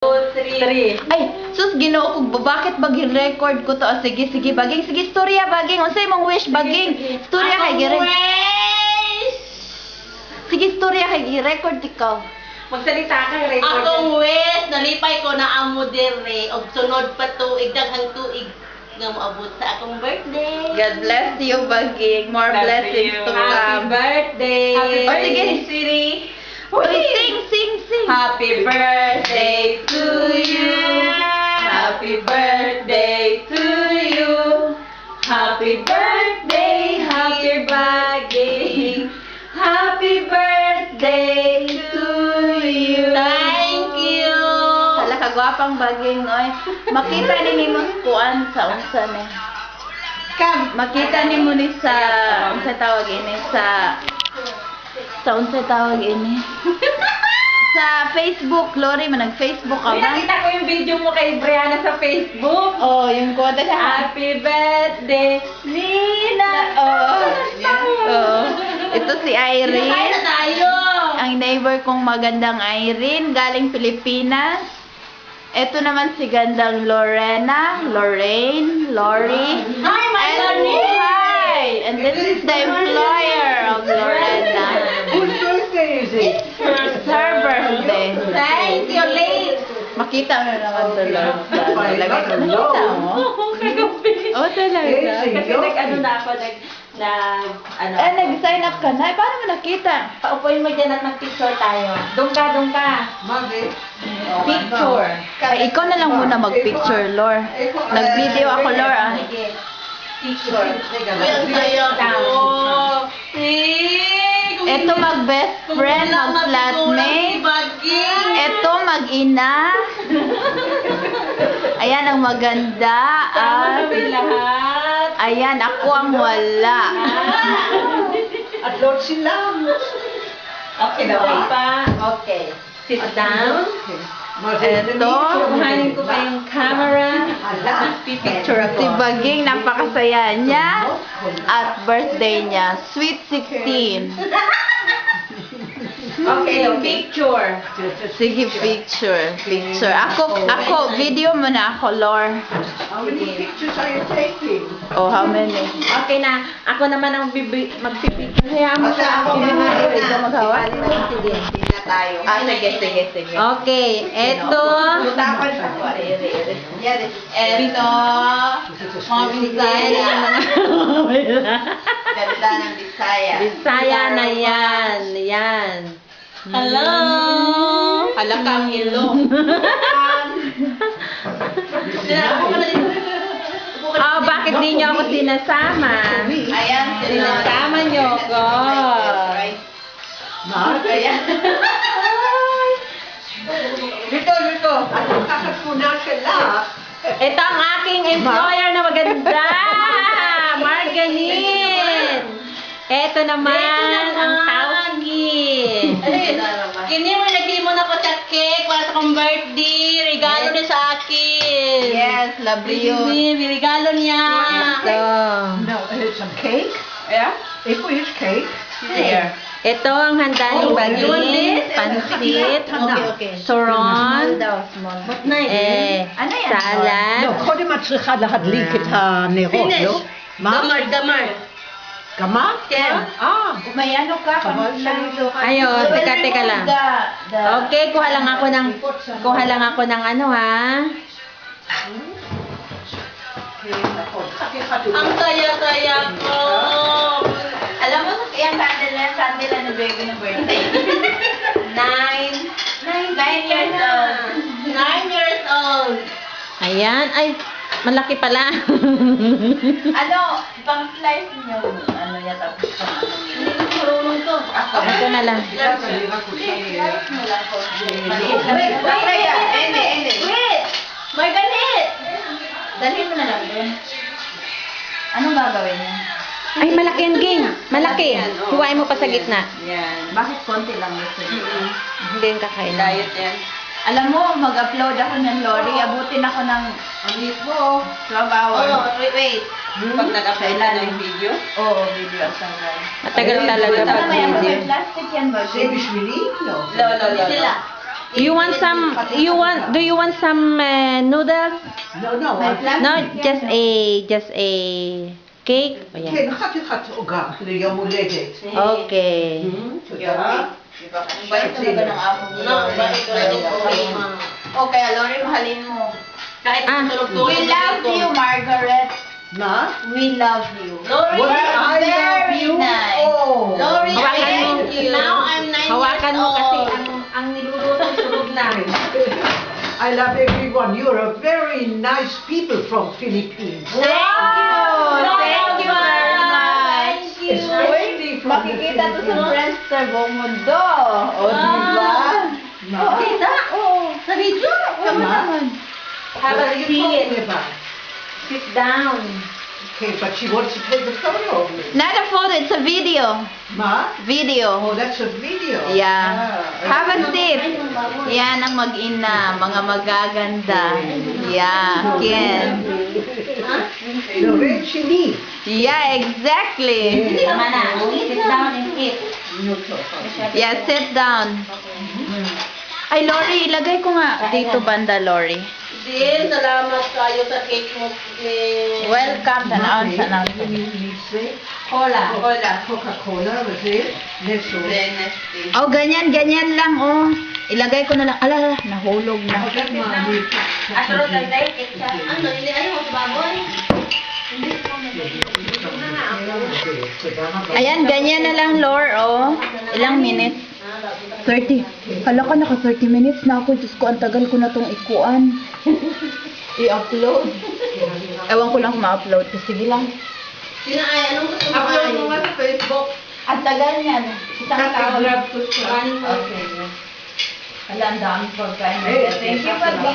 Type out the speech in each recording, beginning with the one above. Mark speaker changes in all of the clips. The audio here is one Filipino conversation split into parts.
Speaker 1: Three.
Speaker 2: Ay, sus ginoo ko bakit baging record ko to? Ah, sige, baging, sige, storya baging. Unsay mong wish baging? Storya kay gire. Sige, storya kay gi-record ikaw.
Speaker 1: Magsalita ka, record.
Speaker 3: Akong wish, nalipay ko na ang modere og sunod pa tuig daghang tuig nga moabot sa akong birthday.
Speaker 2: God bless you baging. More
Speaker 1: Love
Speaker 2: blessings
Speaker 1: you.
Speaker 2: to
Speaker 1: Happy
Speaker 2: come.
Speaker 1: birthday.
Speaker 2: Happy birthday,
Speaker 1: Sige.
Speaker 2: sweetie. Uy, sing.
Speaker 1: Happy birthday to you. Happy birthday to you. Happy birthday, happy baging. Happy birthday to you.
Speaker 3: Thank you.
Speaker 2: Hala kagwapang baging oy. Makita ni mo kuan sa unsa ni. Makita ni mo ni sa unsa tawag ini sa unsa tawag ini. Sa Facebook, Lori, nag-Facebook ka
Speaker 1: Uy,
Speaker 2: ba?
Speaker 1: nakita ko yung video mo kay Brianna sa Facebook.
Speaker 2: Oh, yung kuwata siya.
Speaker 1: Happy birthday, Nina.
Speaker 2: Oh. Ito si
Speaker 3: Kain na
Speaker 2: Irene.
Speaker 3: tayo.
Speaker 2: Ang neighbor kong magandang Irene, galing Pilipinas. Ito naman si gandang Lorena, Lorraine, Lori.
Speaker 3: Hi, my
Speaker 2: And
Speaker 3: Lorraine.
Speaker 2: hi! And this is the employer of Lorena.
Speaker 4: Whose birthday is it?
Speaker 2: It's her birthday.
Speaker 3: Thank you, late.
Speaker 2: Makita mo naman to, Lord. Talaga, makita mo? Oh, talaga.
Speaker 1: Kasi nag-ano na ako,
Speaker 2: Nag-sign up ka na. Paano mo nakita?
Speaker 1: Paupuin mo dyan at mag-picture tayo. Doon ka.
Speaker 4: Bakit?
Speaker 1: Picture.
Speaker 2: Ay, ikaw na lang muna mag-picture, Lor. Nag-video ako, Lor, ah.
Speaker 1: Sige. Picture.
Speaker 3: Ang saya ko.
Speaker 2: Ito mag-best friend, mag-flatmate. Ito mag-ina. Ayan ang maganda.
Speaker 1: Tama kami lahat.
Speaker 2: Ayan, ako ang wala.
Speaker 4: At Lord sila.
Speaker 1: Okay na pa.
Speaker 2: Okay.
Speaker 1: Sit down.
Speaker 2: Ito.
Speaker 1: Kuhanin ko pa yung camera.
Speaker 2: Picture ako. Si Baging, napakasaya niya. At birthday niya. Sweet 16.
Speaker 1: Okay, picture.
Speaker 2: Sige, picture. Ako, video mo na ako, Lor.
Speaker 4: How many pictures are you taking?
Speaker 2: Oh, how many?
Speaker 1: Okay na. Ako naman ang magpipicture. Hayaan mo sa ako.
Speaker 2: Ikaw maghawa?
Speaker 1: Sige.
Speaker 2: Ah, sige.
Speaker 1: Okay, eto.
Speaker 2: Ito. Mga Bisaya. Ganda ng Bisaya.
Speaker 1: Bisaya na yan. Yan.
Speaker 3: Hello.
Speaker 2: Halakang hello.
Speaker 1: Oh, bakit di niyo ako sinasama?
Speaker 2: Ayan,
Speaker 1: Sinasama niyo ako.
Speaker 2: Ayan. Dito.
Speaker 4: Ano kakakuna sila?
Speaker 1: Ito ang aking employer na maganda. Marganin. Ito naman ang Tauki.
Speaker 3: Kini mo nagdimo na ko sa cake para sa kong birthday. Regalo niya sa akin.
Speaker 2: Yes, lovely you.
Speaker 3: Kini, regalo niya.
Speaker 1: Ito.
Speaker 4: No, some cake?
Speaker 2: Yeah?
Speaker 4: If we use cake?
Speaker 2: Here.
Speaker 1: Ito ang handa ni Baging. Pansit.
Speaker 2: Okay.
Speaker 1: Soron.
Speaker 2: What nice? Ano yan?
Speaker 1: Salad.
Speaker 4: לא, קודם את צריכה להדליק את הנרות, לא? מה?
Speaker 3: Damar.
Speaker 4: גמר?
Speaker 3: כן.
Speaker 2: May ano ka?
Speaker 1: Ayun, teka lang. Okay, kuha lang ako ng ano ha.
Speaker 3: Ang saya-saya ko.
Speaker 2: Alam mo, yung candle na baby ng birthday. 9 years old.
Speaker 3: 9 years old.
Speaker 1: Ayan, ay malaki pala.
Speaker 2: Ano, pang slice nyo. Ano yan, tapos pang ano
Speaker 3: Hindi ko marunong to.
Speaker 1: Ito na lang.
Speaker 2: slice mo lang po. Hindi.
Speaker 3: Wait! May ganit!
Speaker 2: Dalhin mo na lang doon. Anong gagawin niya?
Speaker 1: Ay, malaki ang ging. Malaki. Huwain mo pa sa gitna.
Speaker 2: Bakit konti lang ito?
Speaker 1: Hindi yung kakain.
Speaker 3: yan.
Speaker 2: Alam mo, mag-upload ako ng Lori. Abutin ako ng 12 hours.
Speaker 3: Wait. Pag nag-upload na ng video?
Speaker 2: Oo, video ang sarap.
Speaker 1: Matagal talaga pag
Speaker 2: May
Speaker 1: video.
Speaker 2: plastic yan ba?
Speaker 4: זה בשבילי? לא.
Speaker 3: Hindi sila.
Speaker 1: Do you want some noodles?
Speaker 4: No, no.
Speaker 1: No, just a cake. Oh, yeah.
Speaker 4: כן, חתיכת עוגה ליום הולדת.
Speaker 1: Okay.
Speaker 4: תודה.
Speaker 2: Ang bait talaga ng amo mo.
Speaker 3: No, balik ko lang yung
Speaker 2: O kaya, Lori, mahalin mo.
Speaker 3: Kahit tulog-tulog.
Speaker 2: We love you, Margaret.
Speaker 4: מה?
Speaker 2: We love you.
Speaker 3: Lori,
Speaker 4: What? I love
Speaker 2: very
Speaker 4: you.
Speaker 2: nice.
Speaker 4: Oh.
Speaker 3: Lori, I
Speaker 1: Hawakan mo.
Speaker 3: thank you. Now I'm 9
Speaker 1: Hawakan
Speaker 3: years
Speaker 1: mo kasi
Speaker 3: old.
Speaker 1: ang niluluto sunog na.
Speaker 4: I love everyone. You're a very nice people from Philippines.
Speaker 2: Thank you. Thank you very much.
Speaker 4: Especially from
Speaker 2: Makikita to sa
Speaker 4: the Philippines.
Speaker 2: friends sa buong mundo. O, diba?
Speaker 4: Ma?
Speaker 3: Kita? Oo. Sa video?
Speaker 2: Kamu
Speaker 4: Ma?
Speaker 2: naman.
Speaker 1: Have
Speaker 4: What
Speaker 1: a
Speaker 4: are you
Speaker 1: seat.
Speaker 4: talking about?
Speaker 1: Sit down.
Speaker 4: Okay, but she wants to take a photo of me.
Speaker 2: Not a photo, it's a video.
Speaker 4: Ma?
Speaker 2: Video.
Speaker 4: Oh, that's a video.
Speaker 2: Yeah.
Speaker 4: Ah,
Speaker 2: Have a seat. Yan ang mag-ina, mga magaganda. Yeah, Ken.
Speaker 4: Lorraine Chili.
Speaker 2: Yeah, exactly.
Speaker 1: Tama na. Sit down and eat.
Speaker 2: Yeah, sit down. Ay, Lori, ilagay ko nga dito banda, Lori.
Speaker 3: Din, salamat kayo sa cake mo.
Speaker 2: Welcome, tanaon sa nang.
Speaker 1: Cola.
Speaker 4: Coca-Cola, was it? Nestle.
Speaker 2: Oh, ganyan lang, oh. Ilagay ko na lang. Ala, nahulog na.
Speaker 1: Atro tatay, ketchup.
Speaker 3: Ano, hindi ayaw mo sa baboy?
Speaker 2: Ayan, ganyan na lang, Lor, oh. Ilang minutes? 30. Kala ka naka 30 minutes na ako. Diyos ko, ang tagal ko na tong ikuan. I-upload. Ewan ko lang kung ma-upload ko. Sige lang.
Speaker 3: Sina ay, anong gusto mo?
Speaker 1: Upload mo nga sa Facebook.
Speaker 2: Ang tagal niyan. Isang tao.
Speaker 1: Running for
Speaker 2: Okay. Hala, ang dami pagkain. Thank you, Pati.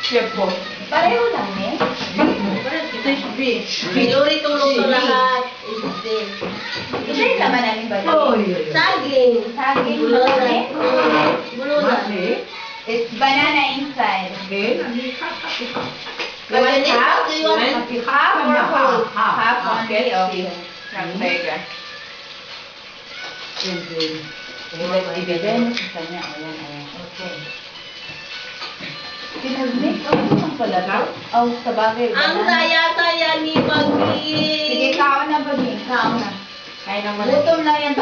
Speaker 2: Chef po. Pareho lang, eh.
Speaker 3: Si Lori tulong sa lahat.
Speaker 2: Isa yung laman namin ba?
Speaker 4: Oh, yeah.
Speaker 3: Saging.
Speaker 2: Saging,
Speaker 3: Bulunan.
Speaker 2: malaki.
Speaker 3: Bulunan.
Speaker 4: Mati.
Speaker 2: It's banana inside.
Speaker 4: Again, hati-hati.
Speaker 3: You want half? Do you want
Speaker 2: Half or whole?
Speaker 4: Half.
Speaker 2: Half only,
Speaker 4: Okay.
Speaker 2: okay. Rambega.
Speaker 4: And then,
Speaker 2: Ibigay mo sa kanya. Ayan, ayan. Okay. Pinag-make up naman pala to. Oh, sa bagay.
Speaker 3: Ang
Speaker 2: banana.
Speaker 3: saya-saya ni Bagli.
Speaker 2: Sige, kaon na ba, Ging? Kaon na.
Speaker 1: Kaya naman.
Speaker 2: Gutom na yan.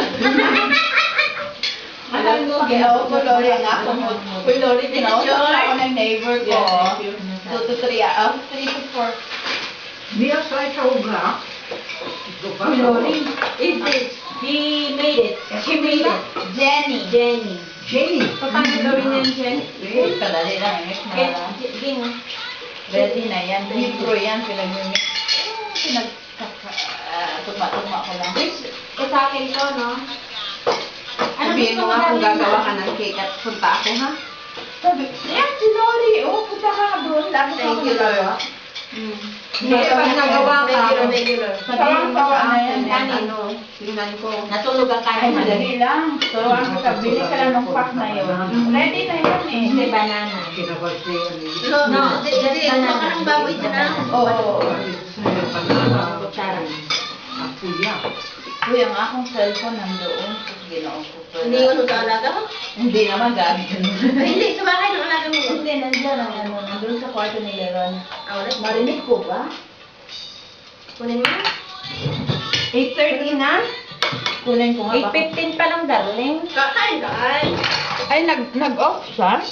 Speaker 2: Alam ko, ginawa ko, Lori, ang ako mo. Uy, Lori, kinausap na ako ng neighbor ko. 2 to 3, 3 to 4.
Speaker 4: Mia sa ikaw.
Speaker 1: Lori, is this? He made it. She made it.
Speaker 2: Jenny.
Speaker 1: Jenny.
Speaker 4: Jenny.
Speaker 1: Paano gawin yan, Jen?
Speaker 2: Kadali lang, mix na lang.
Speaker 1: Ging.
Speaker 2: Ready na yan. Hebrew yan, pinag-mix. Tugma-tugma ko lang.
Speaker 1: Sa akin to, no?
Speaker 2: Sabihin mo nga kung gagawa ka ng cake at punta ako, ha? Sabi, yan si Lori. Oh, punta ka doon. Lagi ka
Speaker 3: Thank you, Lord.
Speaker 1: Hindi, pag nagawa ka,
Speaker 2: Sabihin mo sa yan.
Speaker 1: ano, tingnan ko. Natulog ang
Speaker 2: Ay,
Speaker 1: kanin.
Speaker 2: madali lang. Turuan ko ka, bili ka lang ng pack na yun. Ready na yun eh.
Speaker 1: Hindi, banana.
Speaker 4: Kinabagay
Speaker 1: No,
Speaker 3: Hindi,
Speaker 1: banana.
Speaker 3: baka ng baboy ka na.
Speaker 2: Oo.
Speaker 1: Kutsara.
Speaker 4: Akuya.
Speaker 2: Uy, ang akong cellphone nandoon. Ginaon ko pa.
Speaker 3: Hindi ko sa alaga ko.
Speaker 2: Hindi naman gamit.
Speaker 3: Ay, hindi, sa bahay ng alaga mo.
Speaker 2: Hindi, nandiyan ang ano, nandun sa kwarto ni Leron.
Speaker 3: Ah, wala.
Speaker 2: Marinig ko ba?
Speaker 3: Kunin mo.
Speaker 1: 8:30 na?
Speaker 2: Kunin ko nga baka.
Speaker 1: 8:15 pa lang, darling.
Speaker 3: Kakain ka ay.
Speaker 2: Ay, nag-off siya?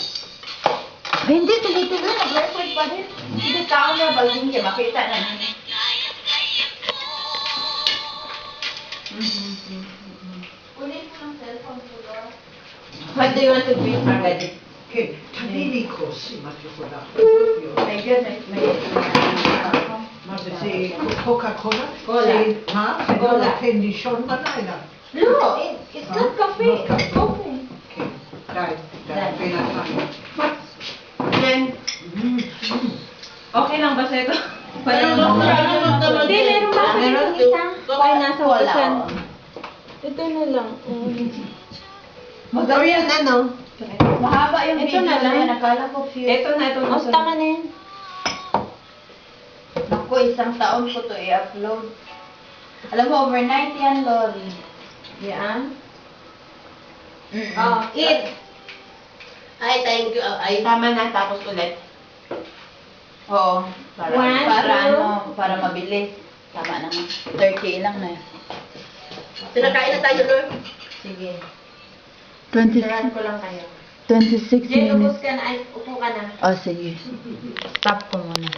Speaker 2: Ay, hindi, tuloy-tuloy. Nag-record pa rin. Hindi, tao na, baging siya. Makita na niya. Kunin ko ng cellphone ko, Lord.
Speaker 1: What do you want to drink, Margaret?
Speaker 4: כן, תביאי לי כוס אם את יכולה.
Speaker 2: My goodness,
Speaker 4: מה זה, זה קוקה קולה?
Speaker 1: קולה.
Speaker 4: זה- מה? זה לא
Speaker 1: קולה.
Speaker 4: נותן לישון בלילה.
Speaker 2: No, it's not coffee.
Speaker 4: Not coffee.
Speaker 2: Coffee.
Speaker 4: כן, די, די,
Speaker 1: די.
Speaker 4: בינתיים.
Speaker 1: Jen, okay lang ba sa'yo ito? Hindi, meron ba? Meron isa. Ay, nasa
Speaker 2: Wala.
Speaker 1: usan. Ito na lang.
Speaker 2: Maganda.
Speaker 1: ano?
Speaker 2: Mahaba yung
Speaker 1: Ito
Speaker 2: video
Speaker 1: na lang.
Speaker 2: yan. Akala ko few.
Speaker 1: Ito na, ito na. Osta ka na yan.
Speaker 2: Naku, isang taon ko to i-upload. Alam mo, overnight yan, Lori.
Speaker 1: Yan.
Speaker 2: Oh,
Speaker 1: Eat.
Speaker 3: Ay, thank you. Ay,
Speaker 2: Tama na, tapos ulit. Oo. Para,
Speaker 1: One,
Speaker 2: para
Speaker 1: two.
Speaker 2: ano, para mabilis. Tama naman. 30 lang na.
Speaker 3: sinakain na tayo, Lord.
Speaker 1: Sige.
Speaker 2: 20,
Speaker 1: Sarahan ko lang kayo.
Speaker 2: 26
Speaker 1: Jay,
Speaker 2: minutes.
Speaker 1: ubos ka na. Ay, upo ka na.
Speaker 2: Oh, sige. Stop ko muna.